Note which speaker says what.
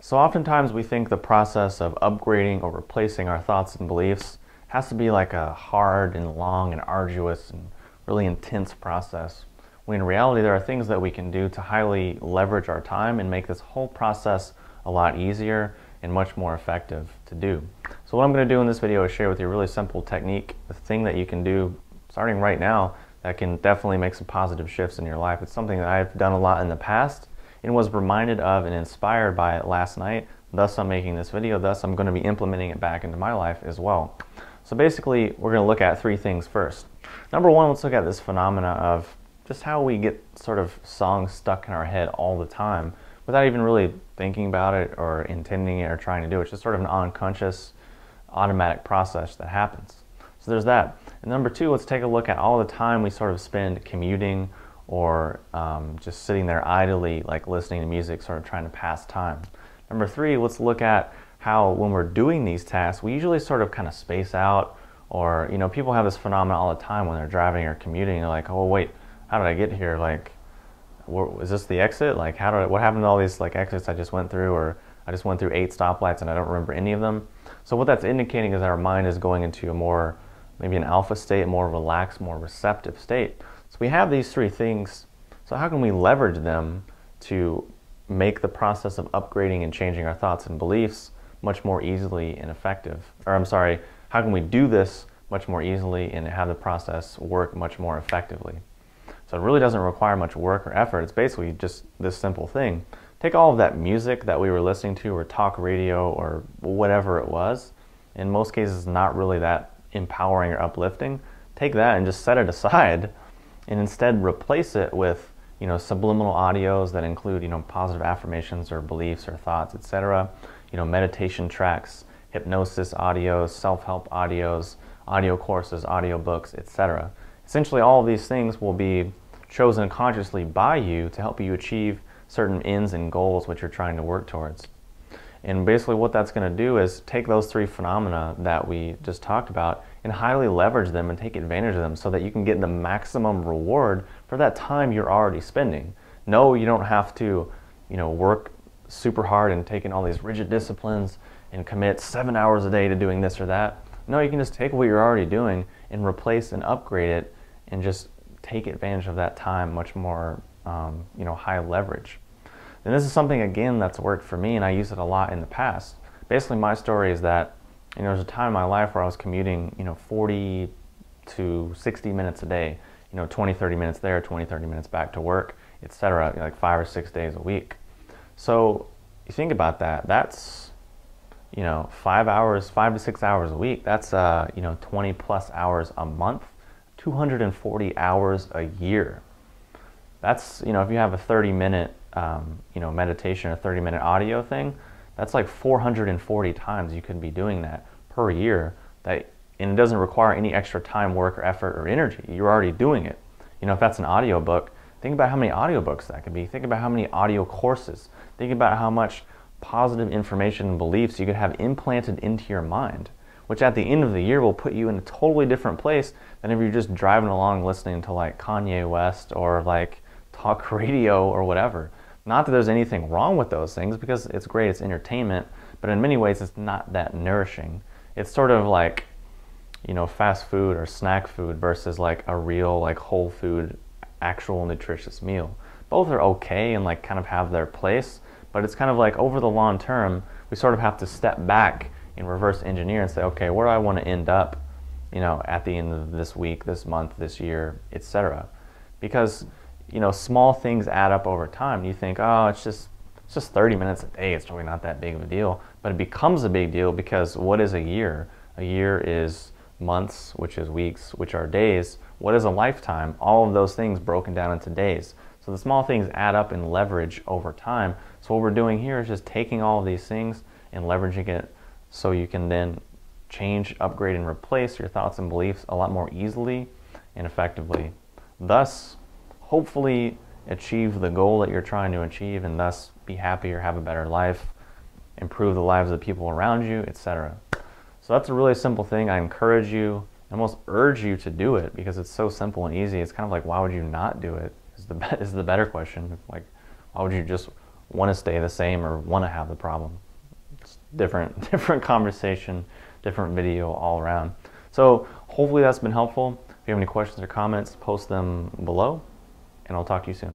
Speaker 1: So oftentimes we think the process of upgrading or replacing our thoughts and beliefs has to be like a hard and long and arduous and really intense process, when in reality there are things that we can do to highly leverage our time and make this whole process a lot easier and much more effective to do. So what I'm going to do in this video is share with you a really simple technique, a thing that you can do starting right now that can definitely make some positive shifts in your life. It's something that I've done a lot in the past and was reminded of and inspired by it last night. Thus I'm making this video, thus I'm going to be implementing it back into my life as well. So basically we're going to look at three things first. Number one, let's look at this phenomena of just how we get sort of songs stuck in our head all the time without even really thinking about it or intending it or trying to do it. It's just sort of an unconscious automatic process that happens. So there's that. And number two, let's take a look at all the time we sort of spend commuting or just sitting there idly, like listening to music, sort of trying to pass time. Number three, let's look at how when we're doing these tasks, we usually sort of kind of space out, or, you know, people have this phenomenon all the time when they're driving or commuting. They're like, oh, wait, how did I get here? Like, is this the exit? Like, what happened to all these like exits I just went through, or I just went through 8 stoplights and I don't remember any of them? So what that's indicating is our mind is going into a more, maybe an alpha state, a more relaxed, more receptive state. So we have these three things. So how can we leverage them to make the process of upgrading and changing our thoughts and beliefs much more easily and effective? Or I'm sorry, how can we do this much more easily and have the process work much more effectively? So it really doesn't require much work or effort. It's basically just this simple thing. Take all of that music that we were listening to, or talk radio, or whatever it was. In most cases, not really that empowering or uplifting. Take that and just set it aside, and instead replace it with, you know, subliminal audios that include, you know, positive affirmations or beliefs or thoughts, etc. You know, meditation tracks, hypnosis audios, self-help audios, audio courses, audiobooks, etc. Essentially, all of these things will be chosen consciously by you to help you achieve certain ends and goals which you're trying to work towards. And basically what that's going to do is take those three phenomena that we just talked about and highly leverage them and take advantage of them so that you can get the maximum reward for that time you're already spending. No, you don't have to, you know, work super hard and take in all these rigid disciplines and commit 7 hours a day to doing this or that. No, you can just take what you're already doing and replace and upgrade it and just take advantage of that time much more, you know, high leverage. And this is something, again, that's worked for me, and I use it a lot in the past. Basically, my story is that, you know, there's a time in my life where I was commuting, you know, 40 to 60 minutes a day, you know, 20, 30 minutes there, 20, 30 minutes back to work, etc., like 5 or 6 days a week. So you think about that, that's, you know, 5 to 6 hours a week. That's, you know, 20 plus hours a month, 240 hours a year. That's, you know, if you have a 30-minute, you know, meditation or 30-minute audio thing, that's like 440 times you could be doing that per year. And it doesn't require any extra time, work, or effort, or energy. You're already doing it. You know, if that's an audiobook, think about how many audiobooks that could be. Think about how many audio courses. Think about how much positive information and beliefs you could have implanted into your mind, which at the end of the year will put you in a totally different place than if you're just driving along listening to like Kanye West or like talk radio or whatever. Not that there's anything wrong with those things, because it's great, it's entertainment, but in many ways it's not that nourishing. It's sort of like, you know, fast food or snack food versus like a real, like, whole food, actual nutritious meal. Both are okay and like kind of have their place, but it's kind of like over the long term, we sort of have to step back and reverse engineer and say, okay, where do I want to end up, you know, at the end of this week, this month, this year, etc. Because, you know, small things add up over time. You think, oh, it's just 30 minutes a day, it's really not that big of a deal. But it becomes a big deal, because what is a year? A year is months, which is weeks, which are days. What is a lifetime? All of those things broken down into days. So the small things add up and leverage over time. So what we're doing here is just taking all of these things and leveraging it so you can then change, upgrade, and replace your thoughts and beliefs a lot more easily and effectively. Thus, hopefully achieve the goal that you're trying to achieve, and thus be happier, have a better life, improve the lives of the people around you, etc. So that's a really simple thing. I encourage you, I almost urge you to do it, because it's so simple and easy. It's kind of like, why would you not do it is the better question. Like, why would you just want to stay the same or want to have the problem. It's different conversation, different video all around. So hopefully that's been helpful. If you have any questions or comments, post them below, and I'll talk to you soon.